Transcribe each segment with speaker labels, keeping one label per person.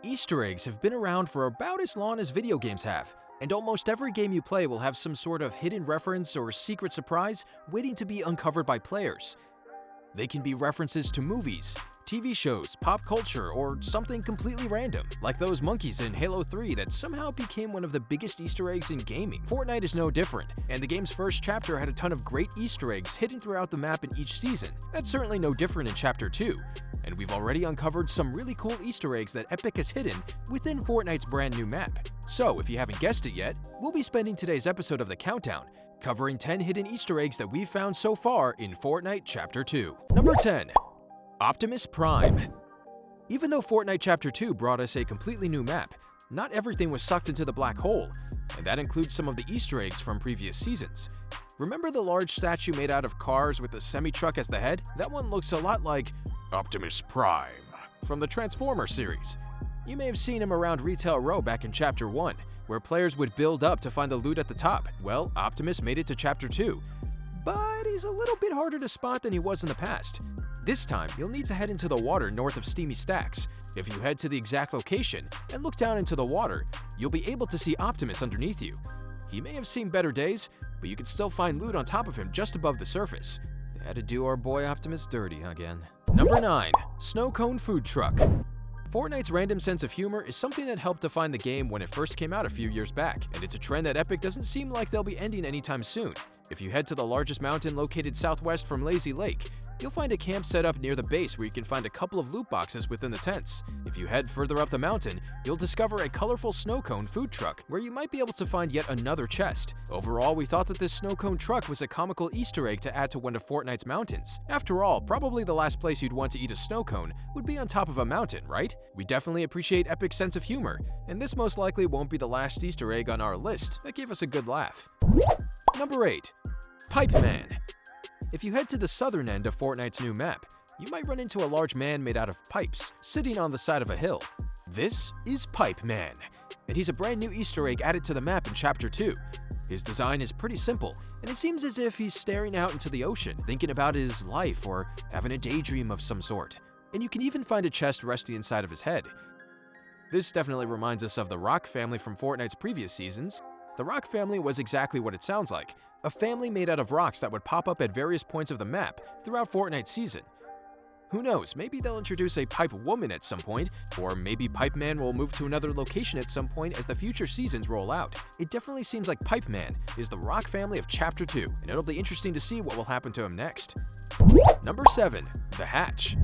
Speaker 1: Easter eggs have been around for about as long as video games have, and almost every game you play will have some sort of hidden reference or secret surprise waiting to be uncovered by players. They can be references to movies, TV shows, pop culture, or something completely random, like those monkeys in Halo 3 that somehow became one of the biggest Easter eggs in gaming. Fortnite is no different, and the game's first chapter had a ton of great Easter eggs hidden throughout the map in each season. That's certainly no different in Chapter 2, and we've already uncovered some really cool Easter eggs that Epic has hidden within Fortnite's brand new map. So if you haven't guessed it yet, we'll be spending today's episode of The Countdown covering 10 hidden Easter eggs that we've found so far in Fortnite Chapter 2. Number 10. Optimus Prime. Even though Fortnite Chapter 2 brought us a completely new map, not everything was sucked into the black hole, and that includes some of the Easter eggs from previous seasons. Remember the large statue made out of cars with a semi-truck as the head? That one looks a lot like Optimus Prime from the Transformers series. You may have seen him around Retail Row back in Chapter 1, where players would build up to find the loot at the top. Well, Optimus made it to Chapter 2, but he's a little bit harder to spot than he was in the past. This time, you'll need to head into the water north of Steamy Stacks. If you head to the exact location and look down into the water, you'll be able to see Optimus underneath you. He may have seen better days, but you can still find loot on top of him just above the surface. They had to do our boy Optimus dirty again. Number 9. Snow Cone Food Truck. Fortnite's random sense of humor is something that helped define the game when it first came out a few years back, and it's a trend that Epic doesn't seem like they'll be ending anytime soon. If you head to the largest mountain located southwest from Lazy Lake, you'll find a camp set up near the base where you can find a couple of loot boxes within the tents. If you head further up the mountain, you'll discover a colorful snow cone food truck where you might be able to find yet another chest. Overall, we thought that this snow cone truck was a comical Easter egg to add to one of Fortnite's mountains. After all, probably the last place you'd want to eat a snow cone would be on top of a mountain, right? We definitely appreciate Epic's sense of humor, and this most likely won't be the last Easter egg on our list that gave us a good laugh. Number 8. Pipe Man. If you head to the southern end of Fortnite's new map, you might run into a large man made out of pipes, sitting on the side of a hill. This is Pipe Man, and he's a brand new Easter egg added to the map in Chapter 2. His design is pretty simple, and it seems as if he's staring out into the ocean, thinking about his life or having a daydream of some sort. And you can even find a chest resting inside of his head. This definitely reminds us of the Rock family from Fortnite's previous seasons. The Rock family was exactly what it sounds like, a family made out of rocks that would pop up at various points of the map throughout Fortnite's season. Who knows, maybe they'll introduce a Pipe Woman at some point, or maybe Pipe Man will move to another location at some point as the future seasons roll out. It definitely seems like Pipe Man is the Rock family of Chapter 2, and it'll be interesting to see what will happen to him next. Number 7. The Hatch.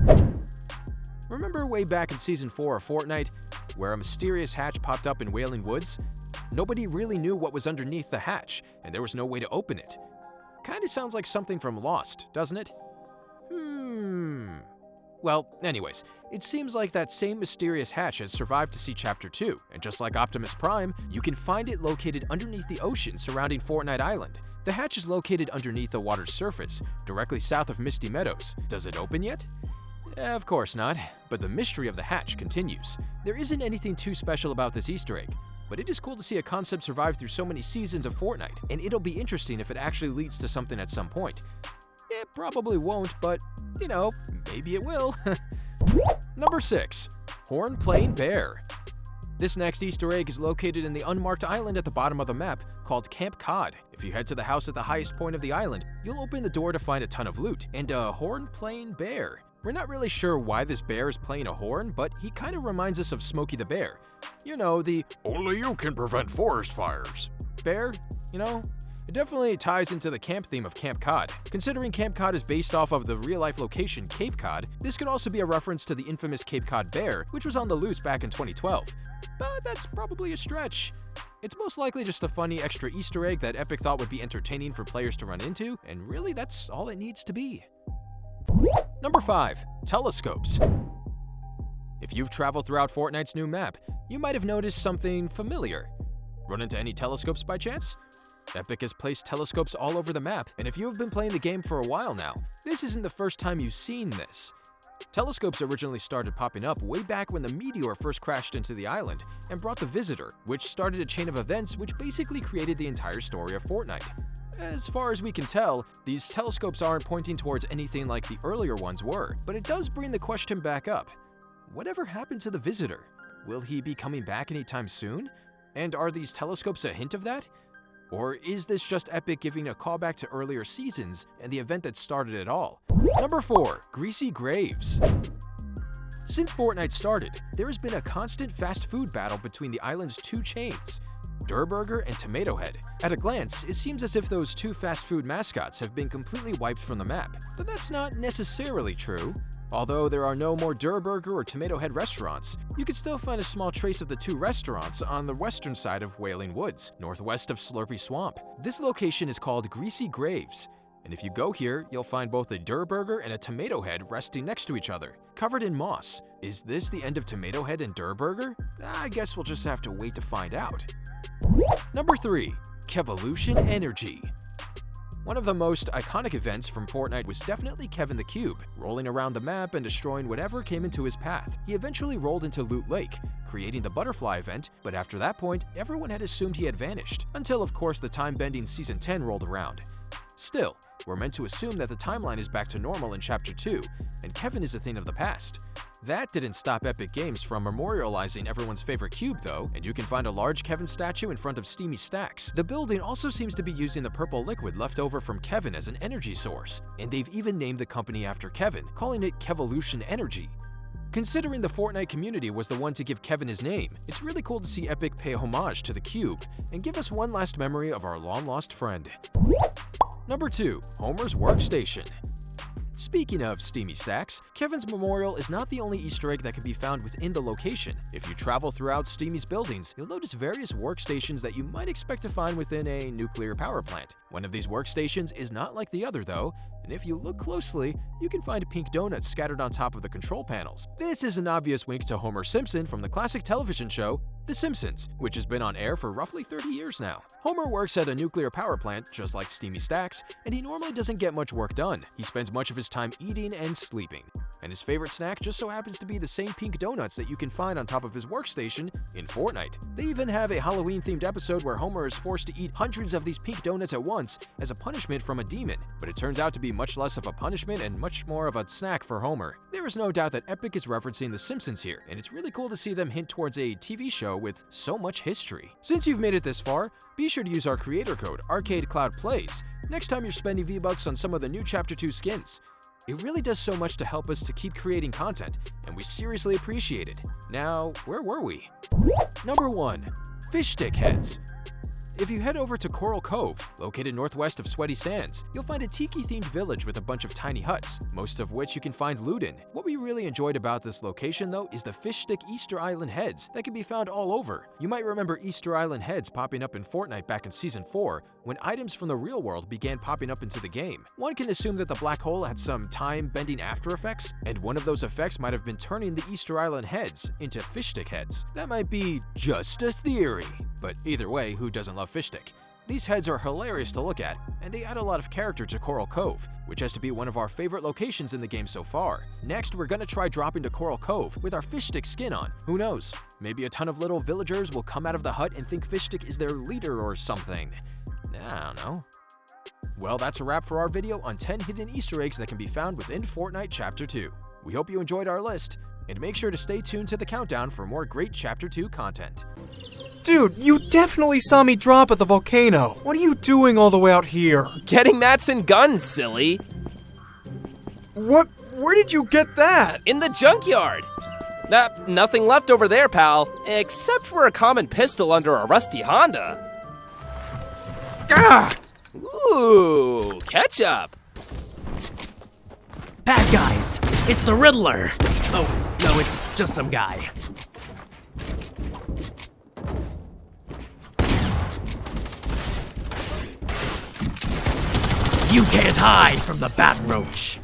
Speaker 1: Remember way back in Season 4 of Fortnite, where a mysterious hatch popped up in Wailing Woods? Nobody really knew what was underneath the hatch, and there was no way to open it. Kinda sounds like something from Lost, doesn't it? Well, anyways, it seems like that same mysterious hatch has survived to see Chapter 2, and just like Optimus Prime, you can find it located underneath the ocean surrounding Fortnite Island. The hatch is located underneath the water's surface, directly south of Misty Meadows. Does it open yet? Of course not, but the mystery of the hatch continues. There isn't anything too special about this Easter egg, but it is cool to see a concept survive through so many seasons of Fortnite, and it'll be interesting if it actually leads to something at some point. It probably won't, but, you know, maybe it will. Number 6. Horn-Playing Bear. This next Easter egg is located in the unmarked island at the bottom of the map called Camp Cod. If you head to the house at the highest point of the island, you'll open the door to find a ton of loot and a horn-playing bear. We're not really sure why this bear is playing a horn, but he kind of reminds us of Smokey the Bear. You know, the "only you can prevent forest fires" bear, you know? It definitely ties into the camp theme of Camp Cod. Considering Camp Cod is based off of the real-life location Cape Cod, this could also be a reference to the infamous Cape Cod bear, which was on the loose back in 2012. But that's probably a stretch. It's most likely just a funny extra Easter egg that Epic thought would be entertaining for players to run into, and really that's all it needs to be. Number 5. Telescopes. If you've traveled throughout Fortnite's new map, you might have noticed something familiar. Run into any telescopes by chance? Epic has placed telescopes all over the map, and if you have been playing the game for a while now, this isn't the first time you've seen this. Telescopes originally started popping up way back when the meteor first crashed into the island and brought the Visitor, which started a chain of events which basically created the entire story of Fortnite. As far as we can tell, these telescopes aren't pointing towards anything like the earlier ones were, but it does bring the question back up. Whatever happened to the Visitor? Will he be coming back anytime soon? And are these telescopes a hint of that? Or is this just Epic giving a callback to earlier seasons and the event that started it all? Number 4. Greasy Graves. Since Fortnite started, there has been a constant fast food battle between the island's two chains, Durr Burger and Tomato Head. At a glance, it seems as if those two fast food mascots have been completely wiped from the map, but that's not necessarily true. Although there are no more Durr Burger or Tomato Head restaurants, you can still find a small trace of the two restaurants on the western side of Wailing Woods, northwest of Slurpy Swamp. This location is called Greasy Graves, and if you go here, you'll find both a Durr Burger and a Tomato Head resting next to each other, covered in moss. Is this the end of Tomato Head and Durr Burger? I guess we'll just have to wait to find out. Number 3. Kevolution Energy. One of the most iconic events from Fortnite was definitely Kevin the Cube, rolling around the map and destroying whatever came into his path. He eventually rolled into Loot Lake, creating the Butterfly event, but after that point, everyone had assumed he had vanished, until of course the time-bending Season 10 rolled around. Still, we're meant to assume that the timeline is back to normal in Chapter 2, and Kevin is a thing of the past. That didn't stop Epic Games from memorializing everyone's favorite cube though, and you can find a large Kevin statue in front of Steamy Stacks. The building also seems to be using the purple liquid left over from Kevin as an energy source, and they've even named the company after Kevin, calling it Kevolution Energy. Considering the Fortnite community was the one to give Kevin his name, it's really cool to see Epic pay homage to the cube and give us one last memory of our long-lost friend. Number 2. Homer's Workstation. Speaking of Steamy Stacks, Kevin's memorial is not the only Easter egg that can be found within the location. If you travel throughout Steamy's buildings, you'll notice various workstations that you might expect to find within a nuclear power plant. One of these workstations is not like the other though, and if you look closely, you can find pink donuts scattered on top of the control panels. This is an obvious wink to Homer Simpson from the classic television show The Simpsons, which has been on air for roughly 30 years now. Homer works at a nuclear power plant, just like Steamy Stacks, and he normally doesn't get much work done. He spends much of his time eating and sleeping. And his favorite snack just so happens to be the same pink donuts that you can find on top of his workstation in Fortnite. They even have a Halloween-themed episode where Homer is forced to eat hundreds of these pink donuts at once as a punishment from a demon, but it turns out to be much less of a punishment and much more of a snack for Homer. There is no doubt that Epic is referencing The Simpsons here, and it's really cool to see them hint towards a TV show with so much history. Since you've made it this far, be sure to use our creator code ArcadeCloudPlays next time you're spending V-Bucks on some of the new Chapter 2 skins. It really does so much to help us to keep creating content, and we seriously appreciate it. Now, where were we? Number 1. Fishstick Heads. If you head over to Coral Cove, located northwest of Sweaty Sands, you'll find a tiki-themed village with a bunch of tiny huts, most of which you can find loot in. What we really enjoyed about this location though is the Fishstick Easter Island heads that can be found all over. You might remember Easter Island heads popping up in Fortnite back in Season 4, when items from the real world began popping up into the game. One can assume that the black hole had some time-bending after effects, and one of those effects might have been turning the Easter Island heads into Fishstick Heads. That might be just a theory, but either way, who doesn't love Fishstick? These heads are hilarious to look at, and they add a lot of character to Coral Cove, which has to be one of our favorite locations in the game so far. Next, we're gonna try dropping to Coral Cove with our Fishstick skin on. Who knows? Maybe a ton of little villagers will come out of the hut and think Fishstick is their leader or something. I don't know. Well, that's a wrap for our video on 10 hidden Easter eggs that can be found within Fortnite Chapter 2. We hope you enjoyed our list, and make sure to stay tuned to the countdown for more great Chapter 2 content.
Speaker 2: Dude, you definitely saw me drop at the volcano. What are you doing all the way out here?
Speaker 3: Getting mats and guns, silly.
Speaker 2: What? Where did you get that?
Speaker 3: In the junkyard. Nothing left over there, pal, except for a common pistol under a rusty Honda.
Speaker 2: Ah!
Speaker 3: Ooh, ketchup.
Speaker 4: Bad guys, it's the Riddler. Oh, no, it's just some guy. You can't hide from the Bat Roach.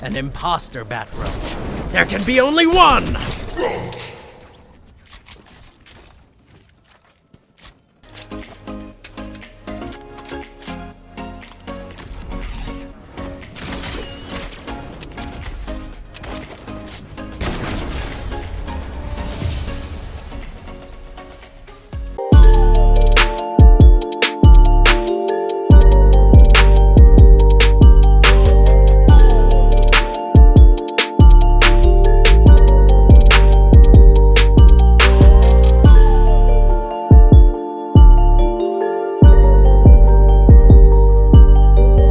Speaker 4: An imposter Bat Roach. There can be only one!